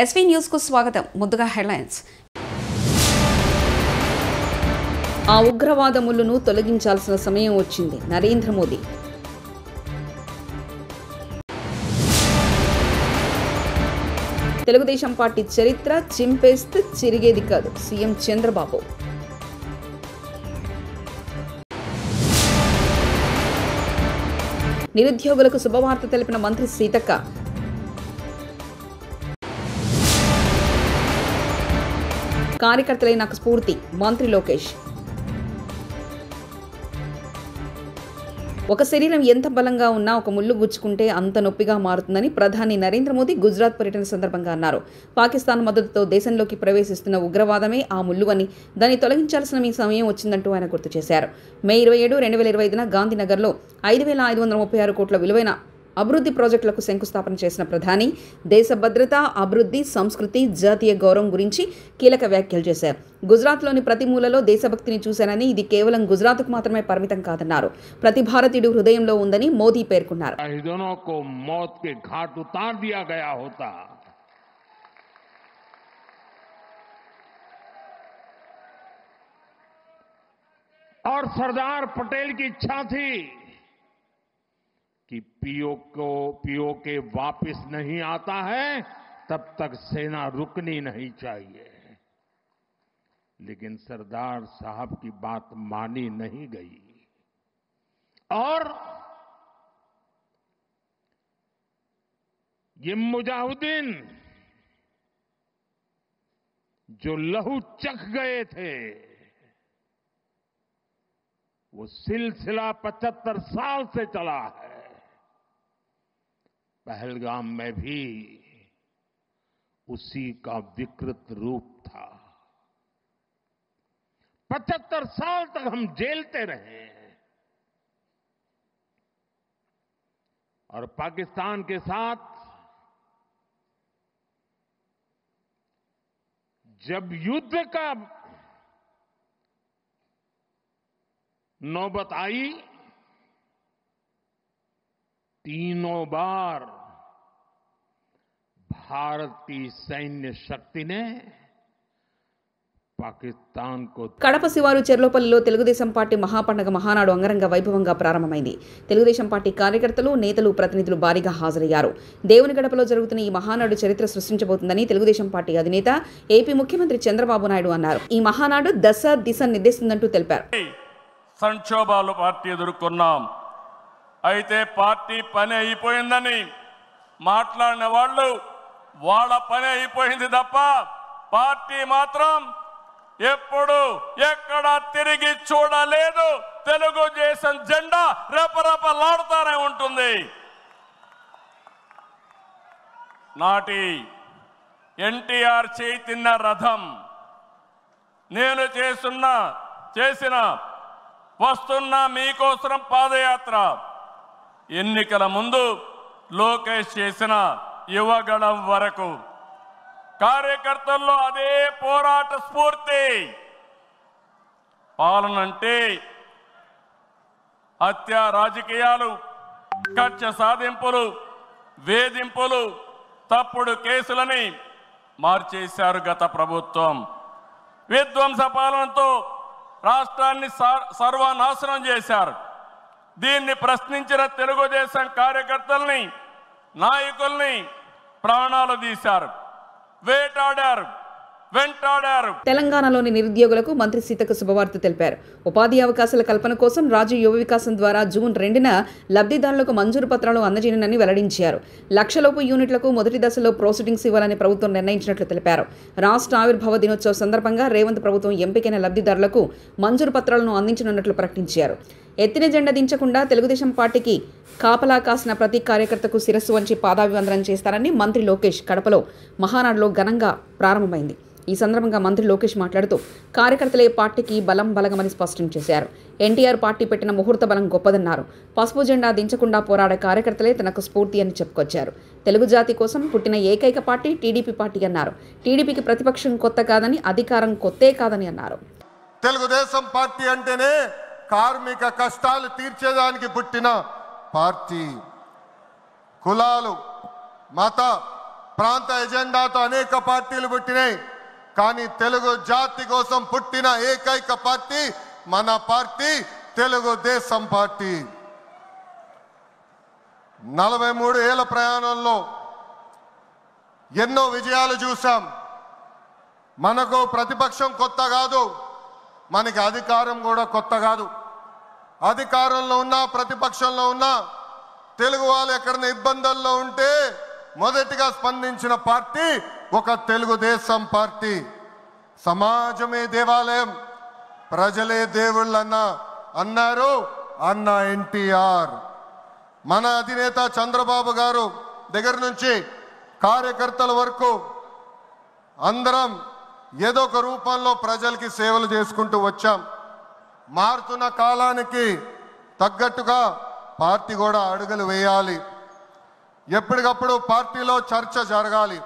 SV news కు స్వాగతం. ముందుగా హెడ్లైన్స్. ఆ ఉగ్రవాద ముళ్ళును తొలగించాల్సిన సమయం వచ్చింది. నరేంద్ర మోదీ. తెలుగుదేశం పార్టీ చరిత్ర చింపేస్తే చిరిగేది కాదు. సీఎం చంద్రబాబు. నిరుద్యోగులకు శుభవార్త తెలిపిన మంత్రి సీతక్క. కార్యకర్తలే నాకు స్ఫూర్తి. మంత్రి లోకేష్. ఒక శరీరం ఎంత బలంగా ఉన్నా ఒక ముళ్ళు గుచ్చుకుంటే అంత నొప్పిగా మారుతుందని ప్రధాని నరేంద్ర మోదీ గుజరాత్ పర్యటన సందర్భంగా అన్నారు. పాకిస్తాన్ మద్దతుతో దేశంలోకి ప్రవేశిస్తున్న ఉగ్రవాదమే ఆ ముళ్ళు అని, దాన్ని తొలగించాల్సిన మీ సమయం వచ్చిందంటూ ఆయన గుర్తు చేశారు. మే 27, 2025 గాంధీనగర్లో 5,536 కోట్ల విలువైన అభివృద్ధి ప్రాజెక్టులకు శంకుస్థాపన చేసిన ప్రధాని దేశ భద్రత, అభివృద్ధి, సంస్కృతి, జాతీయ గౌరవం గురించి కీలక వ్యాఖ్యలు చేశారు. గుజరాత్లోని ప్రతి మూలలో దేశభక్తిని చూశానని, ఇది కేవలం గుజరాత్కు మాత్రమే పరిమితం కాదన్నారు. ప్రతి భారతీయుడు హృదయంలో ఉందని మోదీ పేర్కొన్నారు. और सरदार पटेल की इच्छा थी कि पीओके वापस नहीं आता है तब तक सेना रुकनी नहीं चाहिए, लेकिन सरदार साहब की बात मानी नहीं गई और ये मुजाहिदीन जो लहू चख गए थे, वो सिलसिला 75 साल से चला है. पहलगाम में भी उसी का विकृत रूप था. 75 साल तक हम जेलते रहे और पाकिस्तान के साथ जब युद्ध का नौबत आई, तीनों बार भारत की सैन्य शक्ति ने పాకిస్తాన్ కడప శివారు చెర్లోపల్లిలో తెలుగుదేశం పార్టీ మహాపండగ మహానాడు అంగరంగ వైభవంగా ప్రారంభమైంది. తెలుగుదేశం పార్టీ కార్యకర్తలు, నేతలు, ప్రతినిధులు భారీగా హాజరయ్యారు. దేవుని గడపలో జరుగుతున్న ఈ మహానాడు చరిత్ర సృష్టించబోతుందని తెలుగుదేశం పార్టీ అధినేత ఏపీ ముఖ్యమంత్రి చంద్రబాబు నాయుడు అన్నారు. ఈ మహానాడు దశ దిశ నిర్దేశిస్తుందంటూ తెలిపారు. సంక్షోభాలు పార్టీ ఎదుర్కొన్నాం. అయితే పార్టీ పని అయిపోయిందని మాట్లాడిన వాళ్ళు వాళ్ళ పని అయిపోయింది తప్ప పార్టీ మాత్రం ఎప్పుడు ఎక్కడ తిరిగి చూడలేదు. తెలుగుదేశం జెండా రెపరెపలాడుతూనే ఉంటుంది. నాటి ఎన్టీఆర్ చైతన్య రథం నేను చేసిన వస్తున్న మీకోసం పాదయాత్ర, ఎన్నికల ముందు లోకేష్ చేసిన యువగళం వరకు కార్యకర్తల్లో అదే పోరాట స్ఫూర్తి. పాలనంటే హత్య రాజకీయాలు, కక్ష సాధింపులు, వేధింపులు, తప్పుడు కేసులని మార్చేశారు గత ప్రభుత్వం. విధ్వంస పాలనతో రాష్ట్రాన్ని సర్వనాశనం చేశారు. దీన్ని ప్రశ్నించిన తెలుగుదేశం కార్యకర్తల్ని, నాయకుల్ని ప్రాణాలు తీశారు, వేటాడారు, వెంటాడారు. తెలంగాణలోని నిరుద్యోగులకు మంత్రి సీతక్క శుభవార్త తెలిపారు. ఉపాధి అవకాశాల కల్పన కోసం రాజు యువ వికాసం ద్వారా జూన్ 2న లబ్ధిదారులకు మంజూరు పత్రాలు అందజేయనున్నని వెల్లడించారు. లక్షలోపు యూనిట్లకు మొదటి దశలో ప్రొసీడింగ్స్ ఇవ్వాలని ప్రభుత్వం నిర్ణయించినట్లు తెలిపారు. రాష్ట్ర ఆవిర్భావ దినోత్సవ సందర్భంగా రేవంత్ ప్రభుత్వం ఎంపికైన లబ్ధిదారులకు మంజూరు పత్రాలను అందించనున్నట్లు ప్రకటించారు. ఎత్తిన జెండా దించకుండా తెలుగుదేశం పార్టీకి కాపలా కాసిన ప్రతి కార్యకర్తకు శిరస్సు వంచి పాదాభివందనం చేస్తారని మంత్రి లోకేష్ కడపలో మహానాడులో ఘనంగా ప్రారంభమైంది. ఈ సందర్భంగా మంత్రి లోకేష్ మాట్లాడుతూ కార్యకర్తలే పార్టీకి బలగమని స్పష్టం చేశారు. ఎన్టీఆర్ పార్టీ పెట్టిన ముహూర్త బలం గొప్పదన్నారు. పసుపు జెండా దించకుండా పోరాడే కార్యకర్తలే తనకు స్ఫూర్తి అని చెప్పుకొచ్చారు. తెలుగు జాతి కోసం పుట్టిన ఏకైక పార్టీ టీడీపీ పార్టీ అన్నారు. టీడీపీకి ప్రతిపక్షం కొత్త కాదని, అధికారం కొత్తే కాదని అన్నారు. తెలుగుదేశం పార్టీ అంటేనే కార్మిక కష్టాలు తీర్చేదానికి పుట్టిన పార్టీ. కులాలు, మత, ప్రాంత ఎజెండాతో అనేక పార్టీలు పుట్టినాయి. కానీ తెలుగు జాతి కోసం పుట్టిన ఏకైక పార్టీ మన పార్టీ తెలుగుదేశం పార్టీ. 43 ఏళ్ల ప్రయాణంలో ఎన్నో విజయాలు చూసాం. మనకు ప్రతిపక్షం కొత్త కాదు, మనకి అధికారం కూడా కొత్త కాదు. అధికారంలో ఉన్నా ప్రతిపక్షంలో ఉన్నా తెలుగు వాళ్ళు ఎక్కడైనా ఇబ్బందుల్లో ఉంటే మొదటిగా స్పందించిన పార్టీ ఒక తెలుగుదేశం పార్టీ. సమాజమే దేవాలయం, ప్రజలే దేవుళ్ళన్న అన్నారు అన్న ఎన్టీఆర్. మన అధినేత చంద్రబాబు గారు దగ్గర నుంచి కార్యకర్తల వరకు అందరం ఏదో ఒక రూపంలో ప్రజలకి సేవలు చేసుకుంటూ వచ్చాం. మారుతున్న కాలానికి తగ్గట్టుగా పార్టీ కూడా అడుగులు వేయాలి. ఎప్పటికప్పుడు పార్టీలో చర్చ జరగాలి,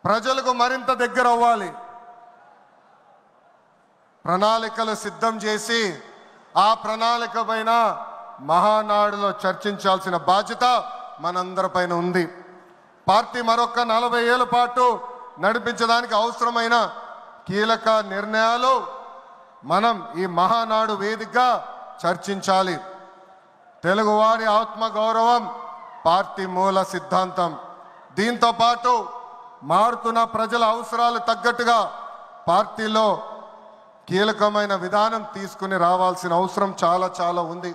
ప్రజలకు మరింత దగ్గర అవ్వాలి. ప్రణాళికలు సిద్ధం చేసి ఆ ప్రణాళిక పైన మహానాడులో చర్చించాల్సిన బాధ్యత మనందరిపైన ఉంది. పార్టీ మరొక 40 ఏళ్ల పాటు నడిపించడానికి అవసరమైన కీలక నిర్ణయాలు మనం ఈ మహానాడు వేదికగా చర్చించాలి. తెలుగువారి ఆత్మగౌరవం పార్టీ మూల సిద్ధాంతం. దీంతో పాటు మారుతున్న ప్రజల అవసరాలు తగ్గట్టుగా పార్టీలో కీలకమైన విధానం తీసుకుని రావాల్సిన అవసరం చాలా చాలా ఉంది.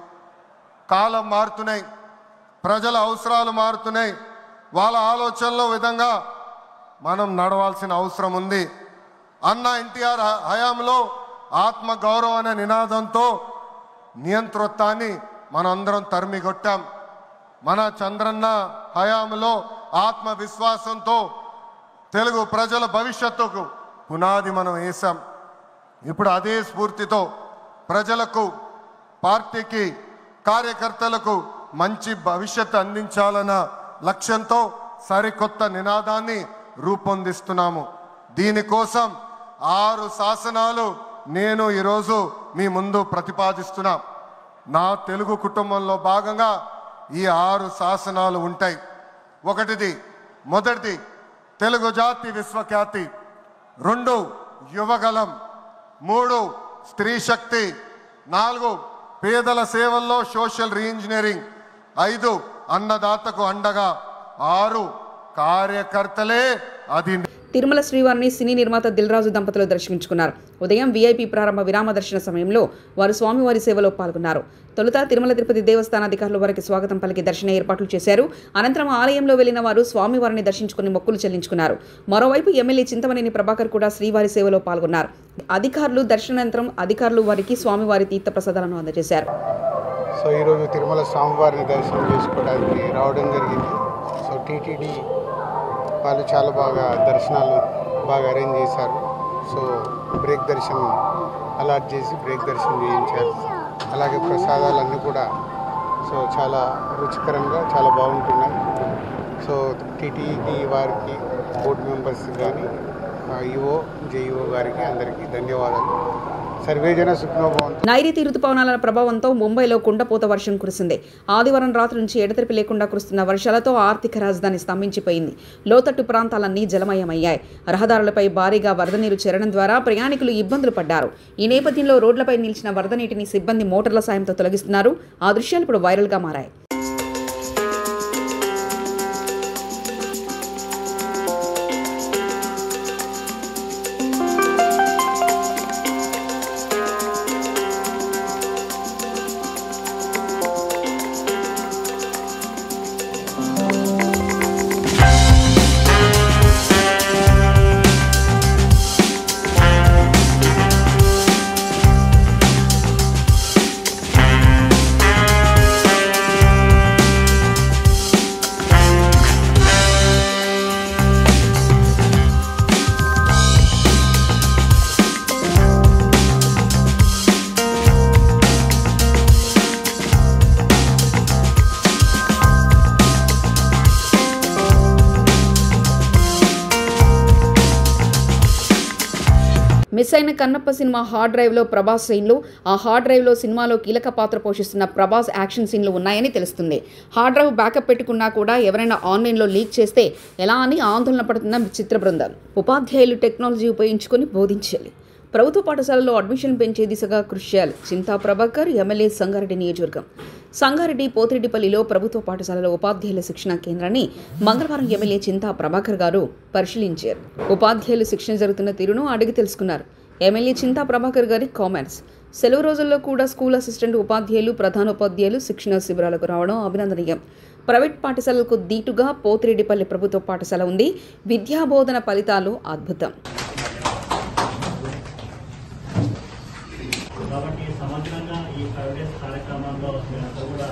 కాలం మారుతున్నాయి, ప్రజల అవసరాలు మారుతున్నాయి, వాళ్ళ ఆలోచనల విధంగా మనం నడవాల్సిన అవసరం ఉంది. అన్న ఎన్టీఆర్ హయాంలో ఆత్మ గౌరవం అనే నినాదంతో నియంతృత్వాన్ని మనందరం తరిమికొట్టాం. మన చంద్రన్న హయాంలో ఆత్మవిశ్వాసంతో తెలుగు ప్రజల భవిష్యత్తుకు పునాది మనం వేశాం. ఇప్పుడు అదే స్ఫూర్తితో ప్రజలకు, పార్టీకి, కార్యకర్తలకు మంచి భవిష్యత్తు అందించాలన్న లక్ష్యంతో సరికొత్త నినాదాన్ని రూపొందిస్తున్నాము. దీనికోసం 6 శాసనాలు నేను ఈరోజు మీ ముందు ప్రతిపాదిస్తున్నా. నా తెలుగు కుటుంబంలో భాగంగా ఈ 6 శాసనాలు ఉంటాయి. మొదటిది తెలుగు జాతి విశ్వఖ్యాతి, 2 యువగలం, 3 స్త్రీ శక్తి, 4 పేదల సేవల్లో సోషల్ రీఇంజనీరింగ్, 5 అన్నదాతకు అండగా, 6 కార్యకర్తలే అది. తిరుమల శ్రీవారిని సినీ నిర్మాత దిల్ రాజు దంపతులు దర్శించుకున్నారు. ఉదయం వీఐపీ ప్రారంభ విరామ దర్శన సమయంలో వారు స్వామివారి సేవలో పాల్గొన్నారు. తొలుత తిరుమల తిరుపతి దేవస్థాన అధికారులు వారికి స్వాగతం పలికి దర్శన ఏర్పాట్లు చేశారు. అనంతరం ఆలయంలో వెళ్లిన వారు స్వామివారిని దర్శించుకుని మొక్కులు చెల్లించుకున్నారు. మరోవైపు ఎమ్మెల్యే చింతమనేని ప్రభాకర్ కూడా శ్రీవారి సేవలో పాల్గొన్నారు. అధికారులు దర్శనానంతరం అధికారులు వారికి స్వామివారి తీర్థ ప్రసాదాలను అందజేశారు. సో ఈరోజు తిరుమల స్వామివారిని దర్శనం చేసుకోవడానికి రావడం జరిగింది. సో టీటీడీ వాళ్ళు చాలా బాగా దర్శనాలు బాగా అరేంజ్ చేశారు. సో బ్రేక్ దర్శనం అలాట్ చేసి బ్రేక్ దర్శనం చేయించారు. అలాగే ప్రసాదాలన్నీ కూడా సో చాలా రుచికరంగా చాలా బాగుంటున్నాయి. సో టీటీడీ వారికి, బోర్డు మెంబర్స్ కానీ, ఈఓ, జేఈఓ గారికి అందరికీ ధన్యవాదాలు. సర్వేజన సుఖ్నోభవంతు. నైరుతి రుతుపవనాల ప్రభావంతో ముంబైలో కుండపోత వర్షం కురిసింది. ఆదివారం రాత్రి నుంచి ఎడతెరిపి లేకుండా కురుస్తున్న వర్షాలతో ఆర్థిక రాజధాని స్తంభించిపోయింది. లోతట్టు ప్రాంతాలన్నీ జలమయమయ్యాయి. రహదారులపై భారీగా వరద నీరు చేరడం ద్వారా ప్రయాణికులు ఇబ్బందులు పడ్డారు. ఈ నేపథ్యంలో రోడ్లపై నిలిచిన వరద నీటిని సిబ్బంది మోటార్ల సాయంతో తొలగిస్తున్నారు. ఆ దృశ్యాలు ఇప్పుడు వైరల్గా మారాయి. మిస్ అయిన కన్నప్ప సినిమా హార్డ్ డ్రైవ్లో ప్రభాస్ సీన్లు, ఆ హార్డ్ డ్రైవ్లో సినిమాలో కీలక పాత్ర పోషిస్తున్న ప్రభాస్ యాక్షన్ సీన్లు ఉన్నాయని తెలుస్తుంది. హార్డ్ డ్రైవ్ బ్యాకప్ పెట్టుకున్నా కూడా ఎవరైనా ఆన్లైన్లో లీక్ చేస్తే ఎలా అని ఆందోళన పడుతున్న చిత్ర బృందం. ఉపాధ్యాయులు టెక్నాలజీ ఉపయోగించుకొని బోధించాలి. ప్రభుత్వ పాఠశాలలో అడ్మిషన్ పెంచే దిశగా కృషి చేయాలి. చింతా ప్రభాకర్, ఎమ్మెల్యే, సంగారెడ్డి నియోజకవర్గం. సంగారెడ్డి పోతిరెడ్డిపల్లిలో ప్రభుత్వ పాఠశాలలో ఉపాధ్యాయుల శిక్షణ కేంద్రాన్ని మంగళవారం ఎమ్మెల్యే చింతా ప్రభాకర్ గారు పరిశీలించారు. ఉపాధ్యాయులు శిక్షణ జరుగుతున్న తీరును అడిగి తెలుసుకున్నారు. ఎమ్మెల్యే చింతా ప్రభాకర్ గారి కామెంట్స్. సెలవు రోజుల్లో కూడా స్కూల్ అసిస్టెంట్ ఉపాధ్యాయులు, ప్రధానోపాధ్యాయులు శిక్షణ శిబిరాలకు రావడం అభినందనీయం. ప్రైవేట్ పాఠశాలలకు దీటుగా పోతిరెడ్డిపల్లి ప్రభుత్వ పాఠశాల ఉంది. విద్యాబోధన ఫలితాలు అద్భుతం. కాబట్టి సమగ్రంగా ఈ 5 days కార్యక్రమంలో మీరంతా కూడా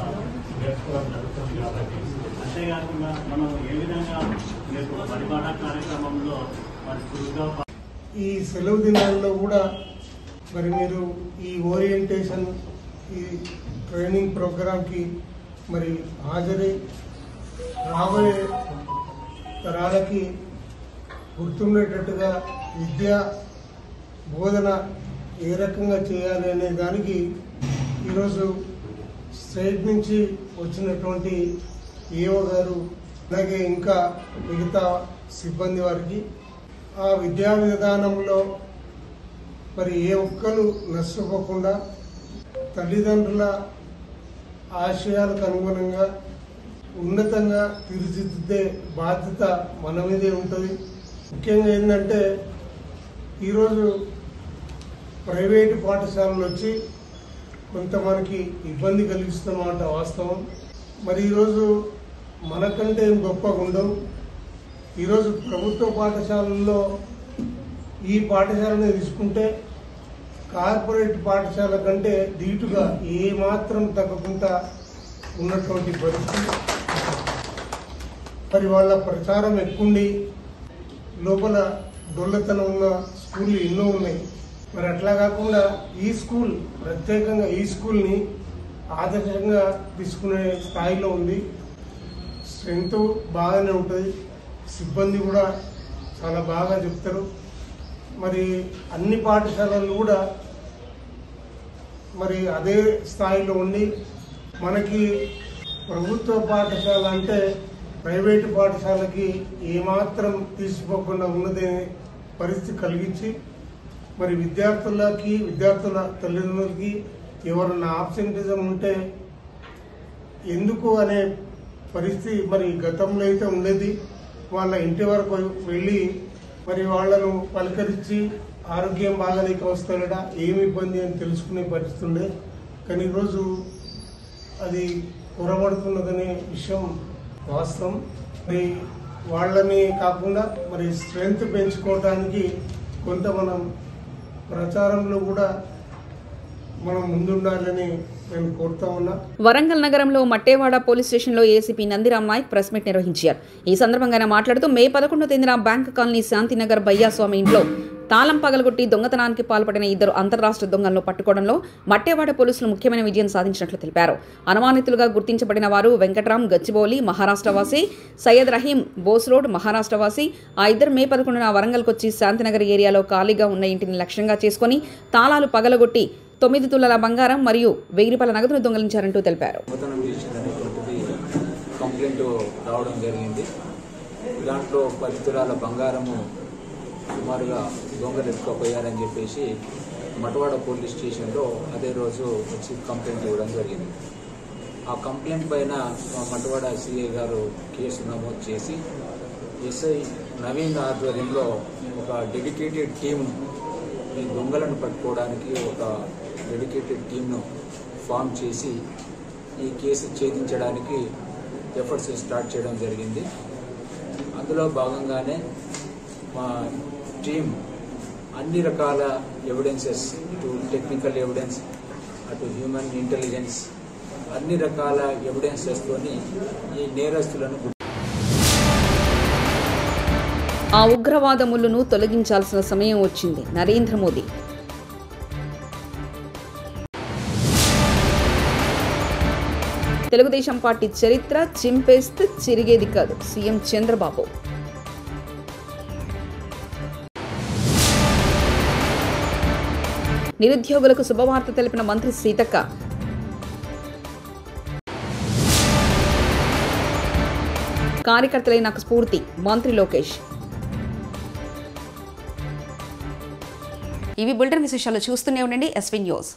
నేర్చుకోవడం జరుగుతుంది. కాబట్టి అంతేకాకుండా మనం ఏ విధంగా పరిపాలన కార్యక్రమంలో మరి చురుగ్గా ఈ సెలవు దినాల్లో కూడా మరి మీరు ఈ ఓరియంటేషన్, ఈ ట్రైనింగ్ ప్రోగ్రాంకి మరి హాజరై రాబోయే తరాలకి గుర్తుండేటట్టుగా విద్యా బోధన ఏ రకంగా చేయాలి అనే దానికి ఈరోజు స్టేట్ నుంచి వచ్చినటువంటి ఏఓ గారు, అలాగే ఇంకా మిగతా సిబ్బంది వారికి ఆ విద్యా విధానంలో మరి ఏ ఒక్కరు నష్టపోకుండా తల్లిదండ్రుల ఆశయాలకు అనుగుణంగా ఉన్నతంగా తీర్చిదిద్దే బాధ్యత మన మీదే ఉంటుంది. ముఖ్యంగా ఏంటంటే ఈరోజు ప్రైవేటు పాఠశాలలు వచ్చి కొంత మనకి ఇబ్బంది కలిగిస్తున్నమాట వాస్తవం. మరి ఈరోజు మనకంటే ఏం గొప్పగా ఉండవు. ఈరోజు ప్రభుత్వ పాఠశాలల్లో ఈ పాఠశాలను తీసుకుంటే కార్పొరేట్ పాఠశాల కంటే ధీటుగా ఏమాత్రం తగ్గకుండా ఉన్నటువంటి పరిస్థితి. మరి వాళ్ళ ప్రచారం ఎక్కుండి లోపల డొల్లతనం ఉన్న స్కూళ్ళు ఎన్నో ఉన్నాయి. మరి అట్లా కాకుండా ఈ స్కూల్ ప్రత్యేకంగా ఈ స్కూల్ని ఆదర్శంగా తీసుకునే స్థాయిలో ఉంది. స్ట్రెంగ్త్ బాగానే ఉంటుంది, సిబ్బంది కూడా చాలా బాగా చెప్తారు. మరి అన్ని పాఠశాలలు కూడా మరి అదే స్థాయిలో ఉండి మనకి ప్రభుత్వ పాఠశాల అంటే ప్రైవేటు పాఠశాలకి ఏమాత్రం తీసిపోకుండా ఉన్నదే పరిస్థితి కలిగించి మరి విద్యార్థుల తల్లిదండ్రులకి ఎవరన్నా ఆబ్సెంటిజం ఉంటే ఎందుకు అనే పరిస్థితి మరి గతంలో అయితే ఉండేది. వాళ్ళ ఇంటి వరకు వెళ్ళి మరి వాళ్లను పలకరించి ఆరోగ్యం బాగాలేక వస్తాడా, ఏమి ఇబ్బంది అని తెలుసుకునే పరిస్థితి ఉండే. కానీ ఈరోజు అది కొరబడుతున్నదనే విషయం వాస్తవం. మరి వాళ్ళని కాకుండా మరి స్ట్రెంగ్త్ పెంచుకోవడానికి కొంత మనం ప్రచారంలో కూడా మనం ముందుండాలని నేను కోరుతా ఉన్నా. వరంగల్ నగరంలో మట్టేవాడ పోలీస్ స్టేషన్లో ACP Nandiram Nayak press meet నిర్వహించారు. ఈ సందర్భంగా ఆయన మాట్లాడుతూ మే 11వ తేదీన బ్యాంక్ కాలనీ శాంతినగర్ బయ్యాస్వామి ఇంట్లో తాళం పగలగొట్టి దొంగతనానికి పాల్పడిన 2 అంతర్రాష్ట్ర దొంగలను పట్టుకోవడంలో మట్టేవాడ పోలీసులు ముఖ్యమైన విజయం సాధించినట్లు తెలిపారు. అనుమానితులుగా గుర్తించబడిన వారు వెంకట్రామ్ గచ్చిబౌలి మహారాష్ట్రవాసి, సయ్యద్ రహీం బోస్ రోడ్ మహారాష్ట్రవాసి. ఆ ఇద్దరు మే 11న వరంగల్కి వచ్చి శాంతినగర్ ఏరియాలో ఖాళీగా ఉన్న ఇంటిని లక్ష్యంగా చేసుకుని తాళాలు పగలగొట్టి 9 తులాల బంగారం మరియు 1000 రూపాయల నగదును దొంగలించారంటూ తెలిపారు. కంప్లైంట్ రావడం జరిగింది. దాంట్లో 10 తులాల బంగారము సుమారుగా దొంగలు ఎత్తుకుపోయారని చెప్పేసి మటవాడ పోలీస్ స్టేషన్లో అదే రోజు వచ్చి కంప్లైంట్ ఇవ్వడం జరిగింది. ఆ కంప్లైంట్ పైన మటవాడ సిఐ గారు కేసు నమోదు చేసి ఎస్ఐ నవీన్ ఆధ్వర్యంలో ఒక డెడికేటెడ్ టీం, ఈ దొంగలను పట్టుకోవడానికి ఒక డెడికేటెడ్ టీంను ఫామ్ చేసి ఈ కేసు ఛేదించడానికి ఎఫర్ట్స్ స్టార్ట్ చేయడం జరిగింది. అందులో భాగంగానే మా టీం అన్ని రకాల ఎవిడెన్సెస్, ఇటు టెక్నికల్ ఎవిడెన్స్, అటు హ్యూమన్ ఇంటెలిజెన్స్, అన్ని రకాల ఎవిడెన్సెస్తోని ఈ నేరస్తులను ఆ ఉగ్రవాద ముళ్ళును తొలగించాల్సిన సమయం వచ్చింది. నరేంద్ర మోదీ. తెలుగుదేశం పార్టీ చరిత్ర చింపేస్తే చిరిగేది కాదు. సీఎం చంద్రబాబు. నిరుద్యోగులకు శుభవార్త తెలిపిన మంత్రి సీతక్క. కార్యకర్తలే నాకు స్ఫూర్తి, మంత్రి లోకేష్. ఇవి బులెటిన్ విశేషాలు. చూస్తూనే ఉండండి ఎస్వీ న్యూస్.